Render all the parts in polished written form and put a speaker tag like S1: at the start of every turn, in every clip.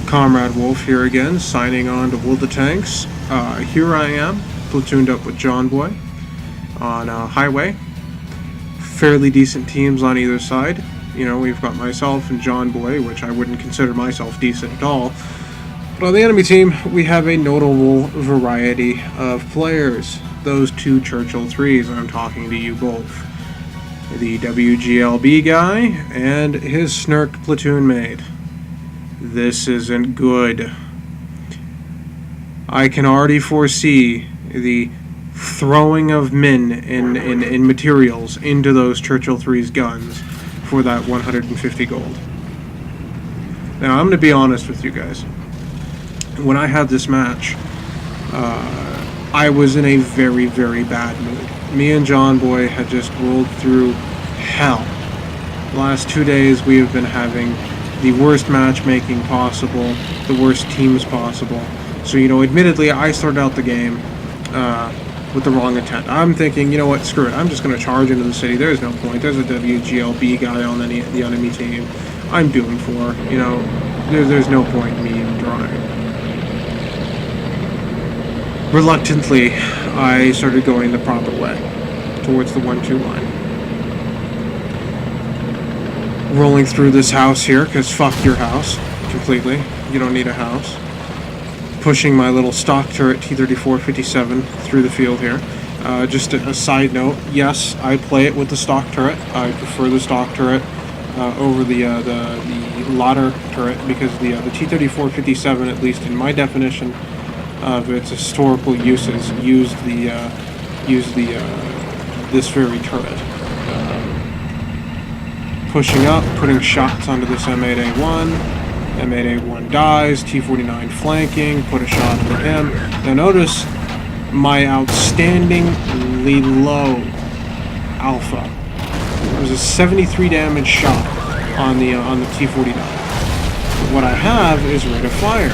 S1: Comrade Wolf here again, signing on to World of Tanks. Here I am, platooned up with John Boy on Highway. Fairly decent teams on either side. You know, we've got myself and John Boy, which I wouldn't consider myself decent at all. But on the enemy team, we have a notable variety of players. Those two Churchill 3s, I'm talking to you both. The WGLB guy and his Snark platoon mate. This isn't good. I can already foresee the throwing of men and materials into those Churchill 3's guns for that 150 gold. Now, I'm going to be honest with you guys. When I had this match, I was in a very, very bad mood. Me and John Boy had just rolled through hell. The last 2 days we have been having the worst matchmaking possible, the worst teams possible. So, you know, admittedly, I started out the game with the wrong intent. I'm thinking, you know what, screw it. I'm just going to charge into the city. There's no point. There's a WGLB guy on the enemy team. I'm doomed for, you know, there's no point in me even trying. Reluctantly, I started going the proper way, towards the 1-2 line. Rolling through this house here, because fuck your house, completely. You don't need a house. Pushing my little stock turret T-34-57 through the field here. Just a side note, yes, I play it with the stock turret. I prefer the stock turret over the ladder turret, because the T-34-57, at least in my definition of its historical uses, used this very turret. Pushing up, putting shots onto this M8A1. M8A1 dies, T-49 flanking, put a shot into him. Now notice my outstandingly low alpha. There was a 73 damage shot on the T-49. What I have is rate of fire.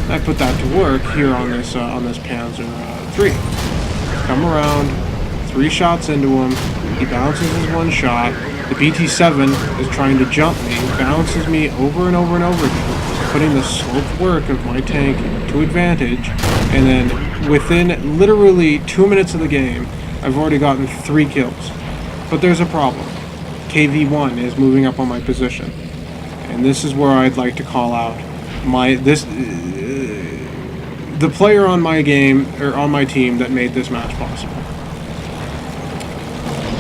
S1: I put that to work here on this Panzer III. Come around, 3 shots into him. He bounces his 1 shot. The BT-7 is trying to jump me, bounces me over and over and over again, putting the sloped work of my tank to advantage, and then within literally 2 minutes of the game, I've already gotten 3 kills. But there's a problem. KV-1 is moving up on my position, and this is where I'd like to call out the player on my game, or on my team, that made this match possible.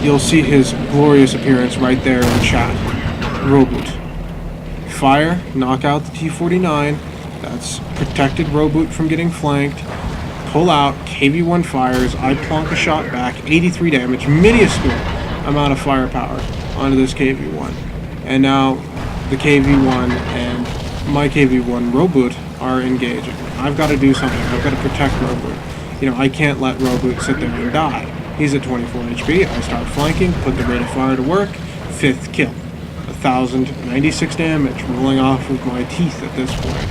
S1: You'll see his glorious appearance right there in chat. Roboot. Fire, knock out the T-49. That's protected Roboot from getting flanked. Pull out, KV-1 fires, I plonk a shot back, 83 damage, minuscule amount of firepower onto this KV-1. And now the KV-1 and my KV-1 Roboot are engaging. I've got to do something. I've got to protect Roboot. You know, I can't let Roboot sit there and die. He's at 24 HP. I start flanking, put the rate of fire to work. 5th kill. 1,096 damage rolling off of my teeth at this point.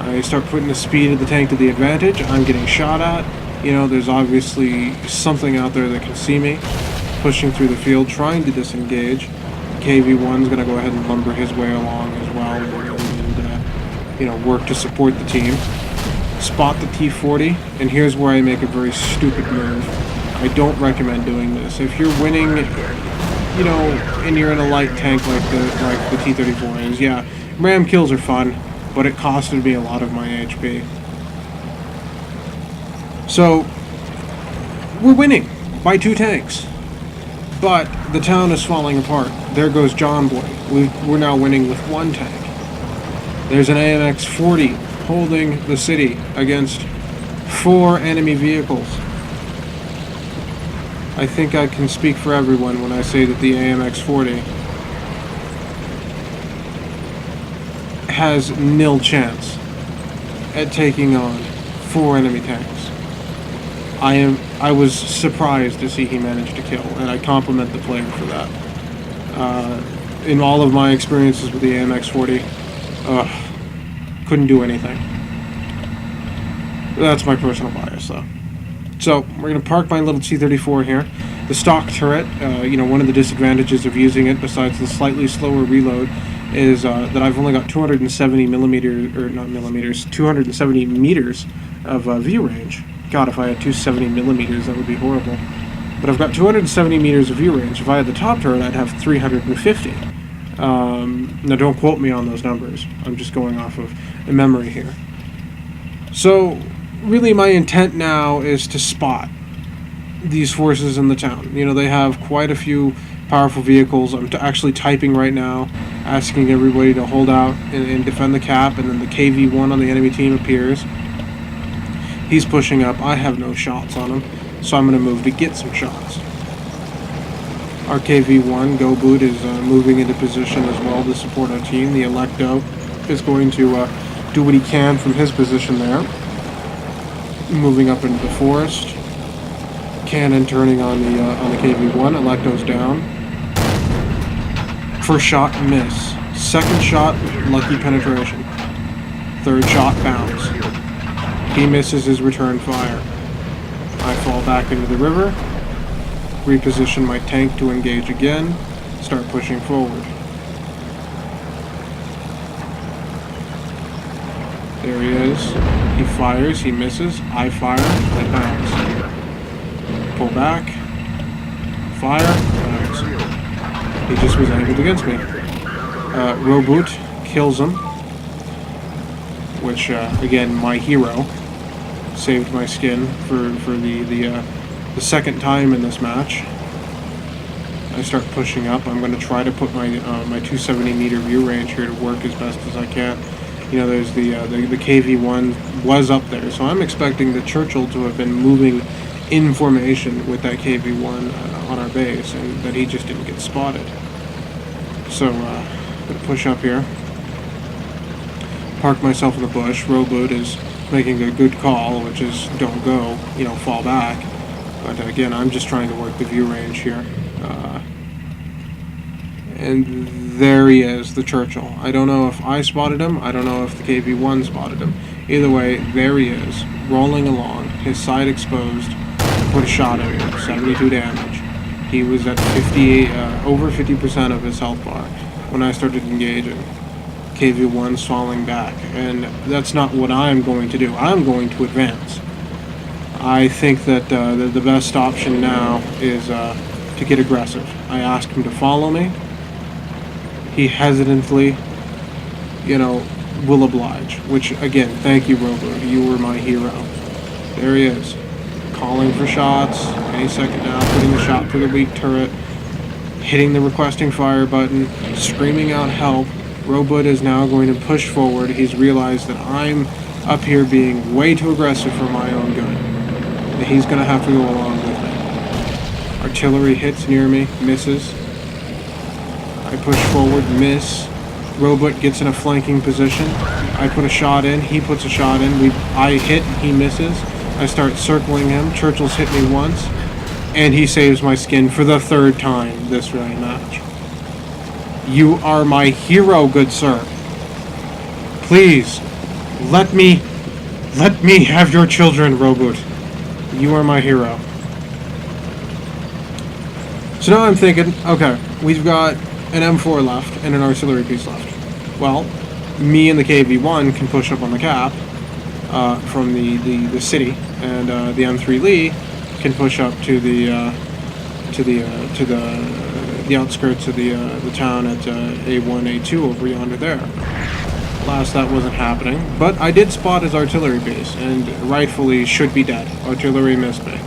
S1: I start putting the speed of the tank to the advantage. I'm getting shot at. You know, there's obviously something out there that can see me. Pushing through the field, trying to disengage. KV-1's going to go ahead and lumber his way along as well and you know, work to support the team. Spot the T-40, and here's where I make a very stupid move. I don't recommend doing this. If you're winning, you know, and you're in a light tank like the T-34 is, yeah, ram kills are fun, but it costed me a lot of my HP. So, we're winning by 2 tanks, but the town is falling apart. There goes John Boy. We're now winning with 1 tank. There's an AMX-40 holding the city against 4 enemy vehicles. I think I can speak for everyone when I say that the AMX-40 has nil chance at taking on 4 enemy tanks. I was surprised to see he managed to kill, and I compliment the player for that. In all of my experiences with the AMX-40, couldn't do anything. That's my personal bias, though. So, we're going to park my little T-34 here. The stock turret, you know, one of the disadvantages of using it, besides the slightly slower reload, is that I've only got 270 millimeters, or not millimeters, 270 meters of view range. God, if I had 270 millimeters, that would be horrible. But I've got 270 meters of view range. If I had the top turret, I'd have 350. Now, don't quote me on those numbers. I'm just going off of the memory here. So, really, my intent now is to spot these forces in the town. You know, they have quite a few powerful vehicles. I'm actually typing right now, asking everybody to hold out and defend the cap, and then the KV-1 on the enemy team appears. He's pushing up. I have no shots on him, so I'm going to move to get some shots. Our KV-1, GuP, is moving into position as well to support our team. The Electo is going to do what he can from his position there. Moving up into the forest. Cannon turning on the KV-1. Electo's down. First shot, miss. Second shot, lucky penetration. Third shot, bounce. He misses his return fire. I fall back into the river. Reposition my tank to engage again. Start pushing forward. There he is. He fires, he misses. I fire, I bounce. Pull back. Fire, bounce. He just was angled against me. GuP kills him. Which, again, my hero. Saved my skin for the second time in this match. I start pushing up. I'm going to try to put my 270 meter view range here to work as best as I can. You know, there's the KV-1 was up there, so I'm expecting the Churchill to have been moving in formation with that KV-1 on our base, and that he just didn't get spotted. So, I'm going to push up here. Park myself in the bush. GuP is making a good call, which is don't go, you know, fall back. But again, I'm just trying to work the view range here. And there he is, the Churchill. I don't know if I spotted him. I don't know if the KV-1 spotted him. Either way, there he is, rolling along, his side exposed. I put a shot at him, 72 damage. He was at 58, over 50% of his health bar when I started engaging. KV-1's falling back, and that's not what I'm going to do. I'm going to advance. I think that the best option now is to get aggressive. I asked him to follow me. He hesitantly, you know, will oblige. Which, again, thank you, GuP. You were my hero. There he is, calling for shots. Any second now, putting a shot through the weak turret, hitting the requesting fire button, screaming out help. GuP is now going to push forward. He's realized that I'm up here being way too aggressive for my own good. That he's going to have to go along with me. Artillery hits near me, misses. I push forward, miss. GuP gets in a flanking position. I put a shot in, he puts a shot in. I hit, he misses. I start circling him. Churchill's hit me once. And he saves my skin for the third time this very match. You are my hero, good sir. Please, let me have your children, GuP. You are my hero. So now I'm thinking, okay, we've got an M4 left and an artillery piece left. Well, me and the KV-1 can push up on the cap from the city, and the M3 Lee can push up to the outskirts of the town at A1, A2 over yonder there. Alas, that wasn't happening, but I did spot his artillery base, and rightfully should be dead. Artillery missed me.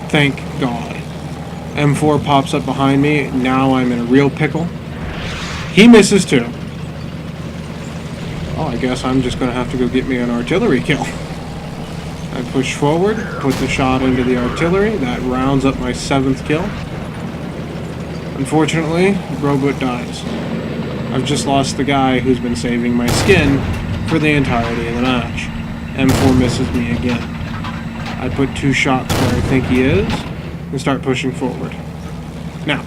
S1: Thank God. M4 pops up behind me. Now I'm in a real pickle. He misses too. Oh, I guess I'm just going to have to go get me an artillery kill. I push forward, put the shot into the artillery. That rounds up my 7th kill. Unfortunately, GuP dies. I've just lost the guy who's been saving my skin for the entirety of the match. M4 misses me again. I put 2 shots where I think he is, and start pushing forward. Now,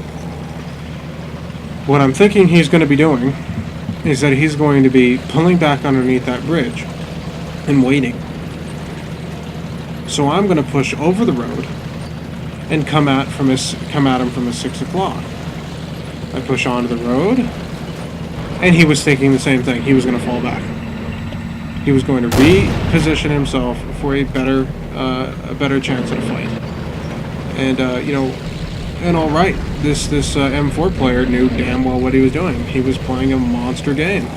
S1: what I'm thinking he's going to be doing is that he's going to be pulling back underneath that bridge and waiting. So I'm going to push over the road and come at him from a 6 o'clock. I push onto the road, and he was thinking the same thing. He was going to fall back. He was going to reposition himself for a better chance at a fight. And and all right, this M4 player knew damn well what he was doing. He was playing a monster game.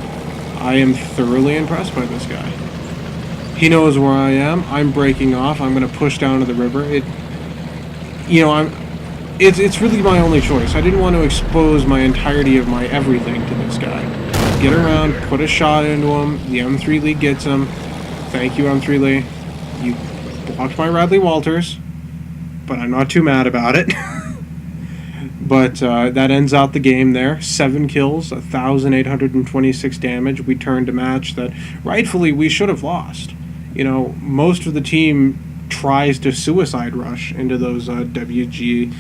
S1: I am thoroughly impressed by this guy. He knows where I am. I'm breaking off. I'm going to push down to the river. It's really my only choice. I didn't want to expose my entirety of my everything to this guy. Get around, put a shot into him. The M3 Lee gets him. Thank you, M3 Lee. You blocked my Radley Walters, but I'm not too mad about it. But that ends out the game there. 7 kills, 1,826 damage. We turned a match that rightfully we should have lost. Most of the team tries to suicide rush into those WGLB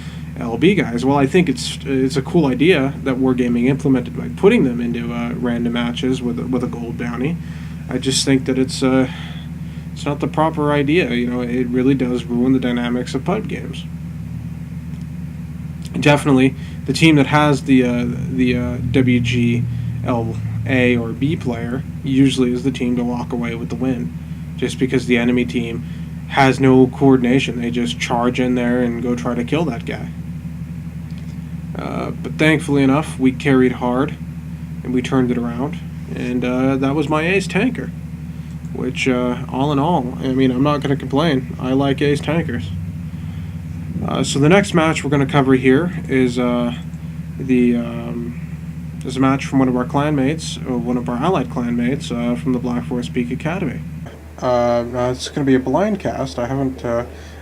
S1: guys. Well, I think it's a cool idea that Wargaming implemented by putting them into random matches with a gold bounty. I just think that it's not the proper idea. It really does ruin the dynamics of PUBG games. Definitely, the team that has the WGLA or B player usually is the team to walk away with the win, just because the enemy team has no coordination. They just charge in there and go try to kill that guy. But thankfully enough, we carried hard, and we turned it around, and that was my ace tanker, which, all in all, I'm not going to complain. I like ace tankers. So the next match we're going to cover here is a match from one of our clanmates, one of our allied clanmates from the Black Forest Peak Academy. It's going to be a blind cast. I haven't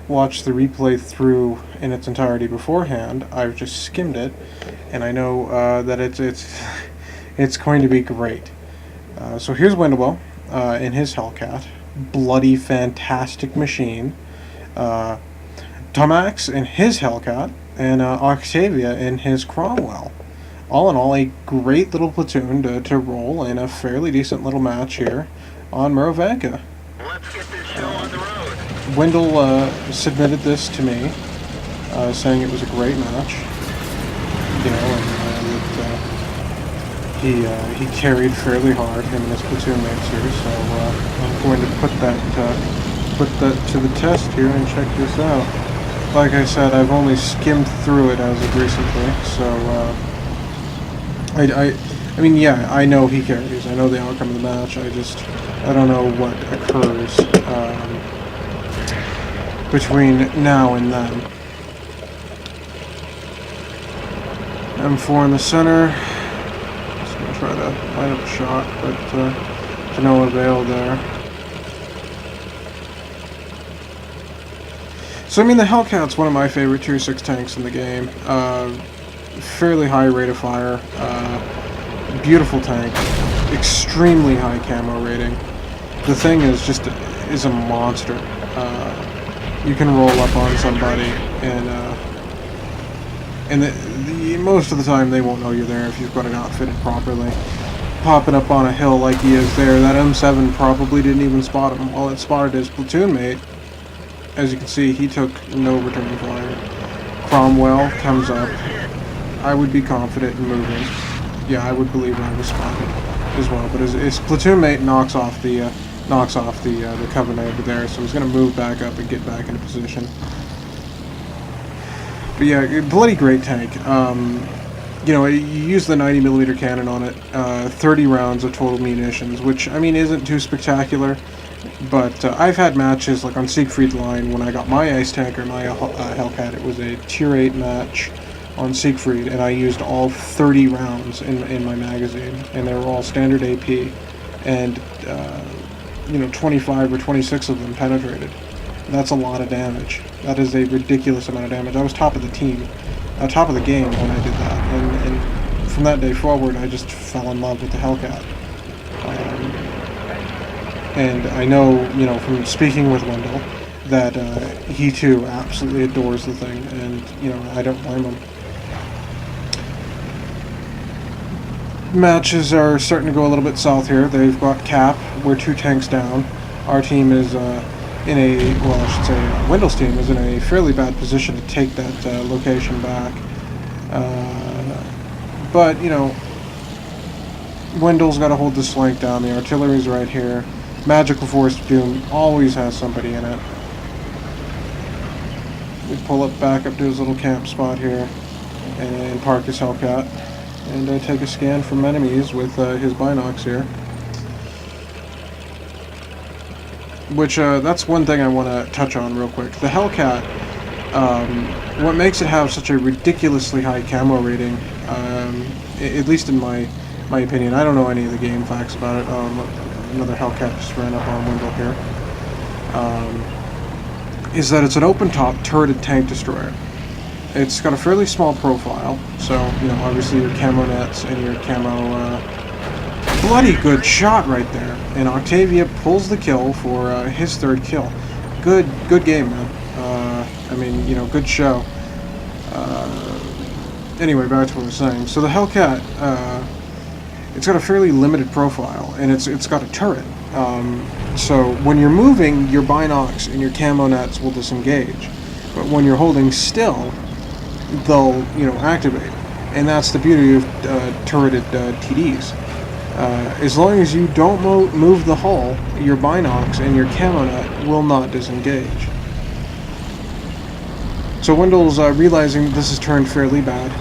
S1: watched the replay through in its entirety beforehand. I've just skimmed it, and I know that it's going to be great. So here's Wendell in his Hellcat, bloody fantastic machine. Tomax in his Hellcat, and Octavia in his Cromwell. All in all, a great little platoon to roll in a fairly decent little match here on Murovanka.
S2: Let's get this show on the road.
S1: Wendell submitted this to me, saying it was a great match. And he carried fairly hard, him and his platoon mates here. So I'm going to put that to the test here and check this out. Like I said, I've only skimmed through it as of recently, so I know he carries. I know the outcome of the match. I don't know what occurs between now and then. M4 in the center. Just gonna try to line up a shot, but to no avail there. So the Hellcat's one of my favorite Tier 6 tanks in the game. Fairly high rate of fire, beautiful tank, extremely high camo rating. The thing is a monster. You can roll up on somebody, and most of the time they won't know you're there if you've got it outfitted properly. Popping up on a hill like he is there, that M7 probably didn't even spot him. While it spotted his platoon mate, as you can see, he took no return fire. Cromwell comes up. I would be confident in moving. Yeah, I would believe I was spotted as well. But his platoon mate knocks off the Covenant over there, so he's going to move back up and get back into position. But yeah, bloody great tank. You use the 90mm cannon on it. 30 rounds of total munitions, which isn't too spectacular. But I've had matches like on Siegfried Line when I got my ice tanker, my Hellcat. It was a Tier 8 match on Siegfried, and I used all 30 rounds in my magazine, and they were all standard AP, and 25 or 26 of them penetrated. That's a lot of damage. That is a ridiculous amount of damage. I was top of the team, top of the game when I did that, and from that day forward, I just fell in love with the Hellcat. And I know, from speaking with Wendell, that he too absolutely adores the thing, and, I don't blame him. Matches are starting to go a little bit south here. They've got cap. We're 2 tanks down. Our team is Wendell's team is in a fairly bad position to take that location back. But, you know, Wendell's got to hold this flank down. The artillery's right here. Magical Force of Doom always has somebody in it. We pull up back up to his little camp spot here and park his Hellcat and take a scan from enemies with his binocs here. Which, that's one thing I want to touch on real quick. The Hellcat, what makes it have such a ridiculously high camo rating, at least in my opinion, I don't know any of the game facts about it. Another Hellcat just ran up on Wendell here. Is that it's an open-top turreted tank destroyer. It's got a fairly small profile, so, you know, obviously your camo nets and your camo, bloody good shot right there. And Octavia pulls the kill for his third kill. Good game, man. I mean, you know, good show. Anyway, back to what I was saying. So the Hellcat, it's got a fairly limited profile, and it's got a turret. So when you're moving, your binocs and your camo nets will disengage. But when you're holding still, they'll, you know, activate. And that's the beauty of turreted TDs. As long as you don't move the hull, your binocs and your camo net will not disengage. So Wendell's realizing this has turned fairly bad.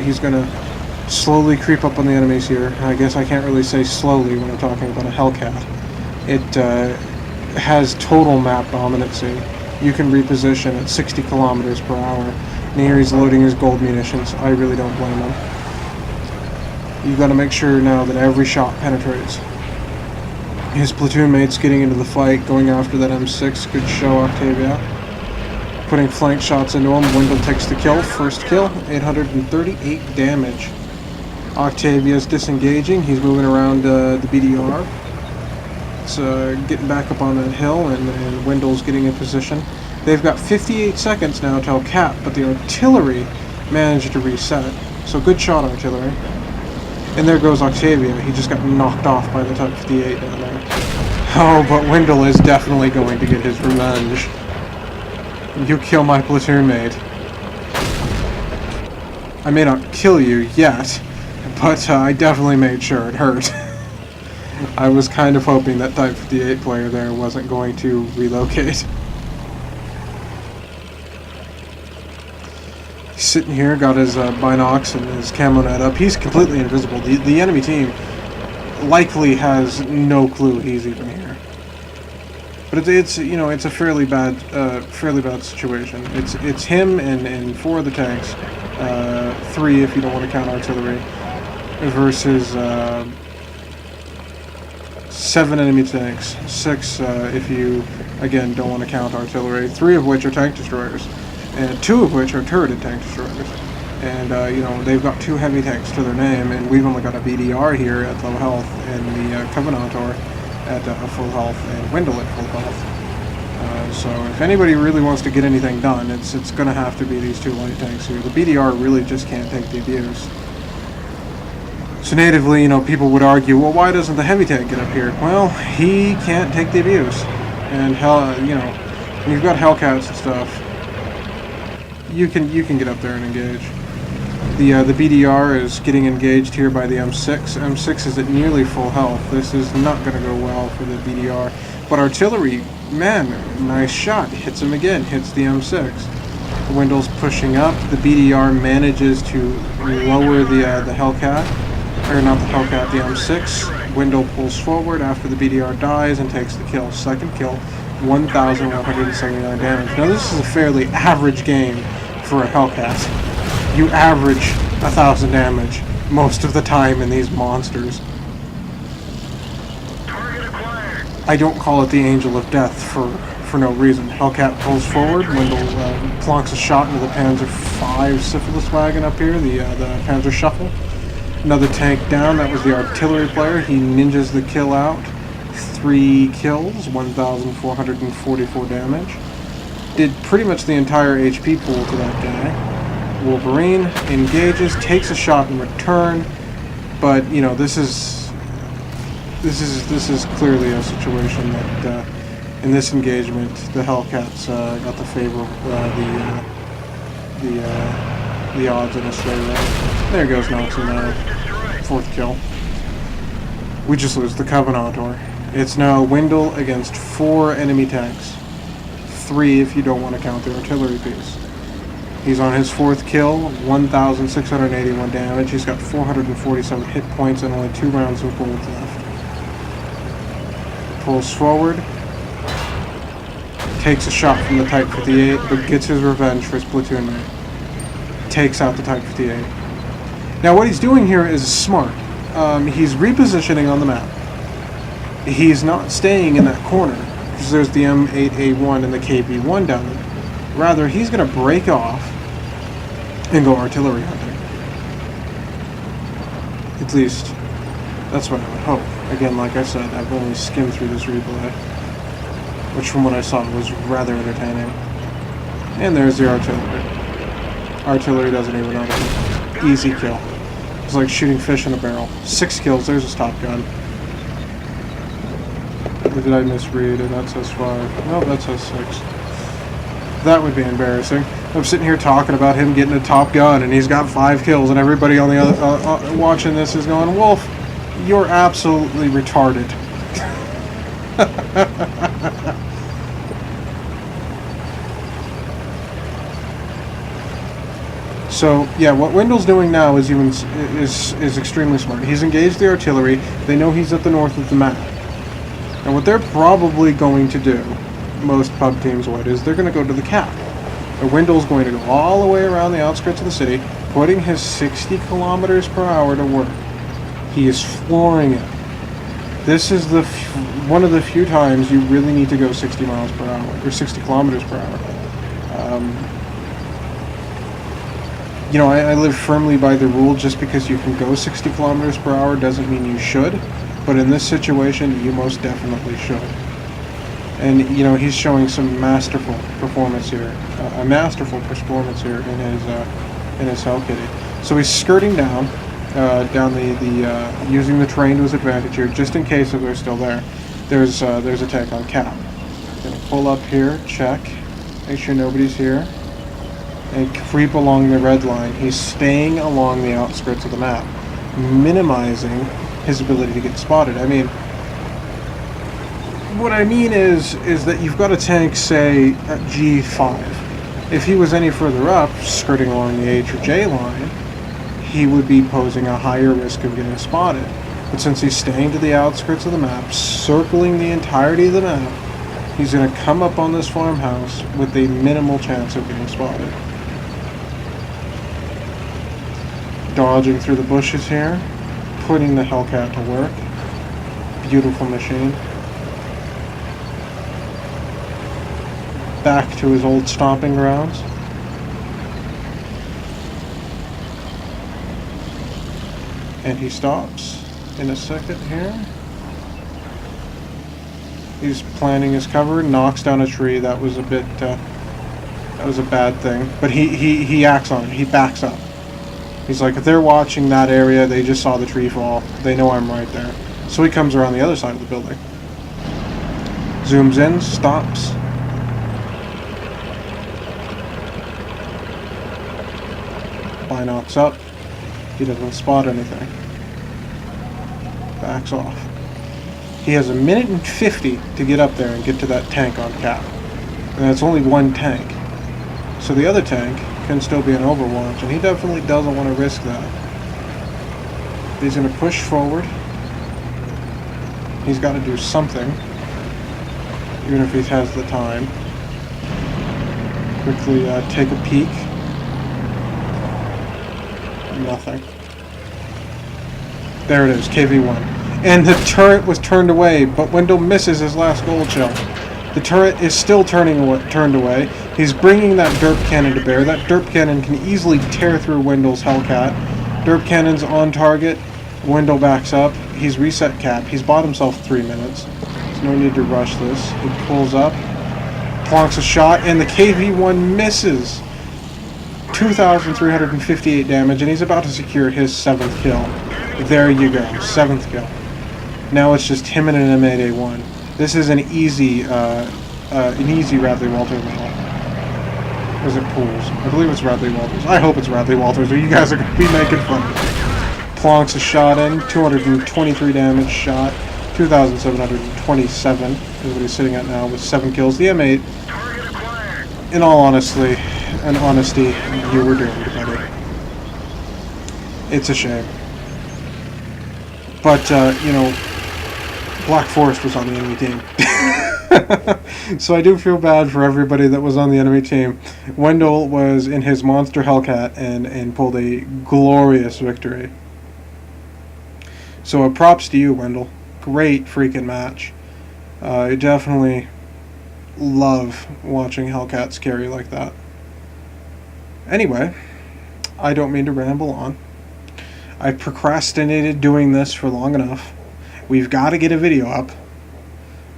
S1: He's going to slowly creep up on the enemies here. I guess I can't really say slowly when I'm talking about a Hellcat. It has total map dominancy. You can reposition at 60 kilometers per hour. And here he's loading his gold munitions. I really don't blame him. You've got to make sure now that every shot penetrates. His platoon mate's getting into the fight, going after that M6. Good show, Octavia. Putting flank shots into him. Wendell takes the kill. First kill, 838 damage. Octavia's disengaging. He's moving around the BDR. It's getting back up on that hill, and Wendell's getting in position. They've got 58 seconds now till cap, but the artillery managed to reset. So good shot, artillery. And there goes Octavia. He just got knocked off by the Type 58 down there. Oh, but Wendell is definitely going to get his revenge. You kill my platoon mate. I may not kill you yet, but I definitely made sure it hurt. I was kind of hoping that Type 58 player there wasn't going to relocate. He's sitting here, got his binocs and his camo net up. He's completely invisible. The enemy team likely has no clue he's even here. But it's you know, it's a fairly bad situation. It's him and 4 of the tanks, 3 if you don't want to count artillery, versus 7 enemy tanks, 6 if you again don't want to count artillery. 3 of which are tank destroyers, and 2 of which are turreted tank destroyers. And you know, they've got 2 heavy tanks to their name, and we've only got a BDR here at low health, and the Covenantor at full health, and Wendell at full health. So if anybody really wants to get anything done, it's going to have to be these 2 light tanks here. The BDR really just can't take the abuse. So natively, you know, people would argue, well, why doesn't the heavy tank get up here? Well, he can't take the abuse. And hell, you know, when you've got Hellcats and stuff, you can get up there and engage. The BDR is getting engaged here by the M6. M6 is at nearly full health. This is not going to go well for the BDR. But artillery, man, nice shot. Hits him again. Hits the M6. Wendell's pushing up. The BDR manages to lower the Hellcat. Or not the Hellcat, the M6. Wendell pulls forward after the BDR dies and takes the kill. Second kill, 1,179 damage. Now this is a fairly average game for a Hellcat. You average 1,000 damage most of the time in these monsters. I don't call it the Angel of Death for no reason. Hellcat pulls forward. Wendell plonks a shot into the Panzer V syphilis wagon up here, the Panzer Shuffle. Another tank down. That was the artillery player. He ninjas the kill out. 3 kills, 1,444 damage. Did pretty much the entire HP pool to that guy. Wolverine engages, takes a shot in return, but you know, this is clearly a situation that in this engagement the Hellcats got the favor of the odds in his favor. There goes, knocks him down. 4th kill. We just lose the Covenantor. It's now Wendell against 4 enemy tanks. 3 if you don't want to count the artillery piece. He's on his 4th kill, 1,681 damage. He's got 447 hit points and only 2 rounds of bullets left. Pulls forward. Takes a shot from the Type 58, but gets his revenge for his platoon mate. Takes out the Type 58. Now what he's doing here is smart. He's repositioning on the map. He's not staying in that corner, because there's the M8A1 and the KV1 down there. Rather, he's going to break off and go artillery hunting. At least, that's what I would hope. Again, like I said, I've only skimmed through this replay, which from what I saw was rather entertaining. And there's the artillery. Artillery doesn't even notice it. Easy kill. It's like shooting fish in a barrel. 6 kills, there's his top gun. Or did I misread it? That says 5. No, that says 6. That would be embarrassing. I'm sitting here talking about him getting a top gun and he's got 5 kills and everybody on the other watching this is going, Wolf, you're absolutely retarded. So yeah, what Wendell's doing now is extremely smart. He's engaged the artillery. They know he's at the north of the map. And what they're probably going to do, most pub teams would, is they're going to go to the cap. And Wendell's going to go all the way around the outskirts of the city, putting his 60 kilometers per hour to work. He is flooring it. This is one of the few times you really need to go 60 miles per hour, or 60 kilometers per hour. You know, I live firmly by the rule, just because you can go 60 kilometers per hour doesn't mean you should. But in this situation, you most definitely should. And, you know, he's showing some masterful performance here. A masterful performance here in his Hell Kitty. So he's skirting down using the terrain to his advantage here, just in case if they're still there. There's a tank on cap. Gonna pull up here, check, make sure nobody's here, and creep along the red line. He's staying along the outskirts of the map, minimizing his ability to get spotted. I mean, what I mean is that you've got a tank, say, at G5. If he was any further up, skirting along the H or J line, he would be posing a higher risk of getting spotted. But since he's staying to the outskirts of the map, circling the entirety of the map, he's going to come up on this farmhouse with a minimal chance of getting spotted. Dodging through the bushes here, putting the Hellcat to work. Beautiful machine. Back to his old stomping grounds. And he stops in a second here. He's planning his cover, knocks down a tree. That was a bit, that was a bad thing. But he acts on it. He backs up. He's like, if they're watching that area, they just saw the tree fall. They know I'm right there. So he comes around the other side of the building. Zooms in, stops. Binocs up. He doesn't spot anything. Backs off. He has 1:50 to get up there and get to that tank on cap. And it's only one tank. So the other tank can still be an overwatch, and he definitely doesn't want to risk that. He's going to push forward. He's got to do something, even if he has the time. Quickly take a peek. Nothing. There it is, KV-1. And the turret was turned away, but Wendell misses his last gold shell. The turret is still turned away. He's bringing that derp cannon to bear. That derp cannon can easily tear through Wendell's Hellcat. Derp cannon's on target. Wendell backs up. He's reset cap. He's bought himself 3 minutes. There's no need to rush this. He pulls up, plonks a shot, and the KV-1 misses. 2,358 damage, and he's about to secure his 7th kill. There you go, 7th kill. Now it's just him and an M8A1. This is an easy Radley Walters medal. Or is it Pools? I believe it's Radley Walters. I hope it's Radley Walters, or you guys are going to be making fun of me. Plonks a shot in, 223 damage shot, 2,727 is what he's sitting at now with 7 kills. The M8,
S2: Target acquired.
S1: in all honesty, you were doomed, buddy. It's a shame. But, you know, Black Forest was on the enemy team. So I do feel bad for everybody that was on the enemy team. Wendell was in his monster Hellcat and pulled a glorious victory. So props to you, Wendell. Great freaking match. I definitely love watching Hellcats carry like that. Anyway, I don't mean to ramble on. I've procrastinated doing this for long enough. We've got to get a video up.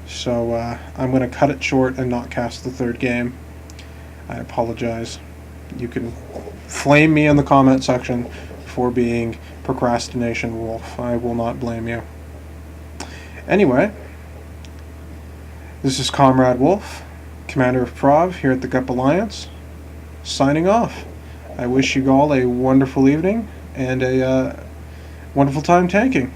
S1: So I'm going to cut it short and not cast the third game. I apologize. You can flame me in the comment section for being Procrastination Wolf. I will not blame you. Anyway, this is Comrade Wolf, Commander of Prov here at the GuP Alliance, signing off. I wish you all a wonderful evening and a wonderful time tanking.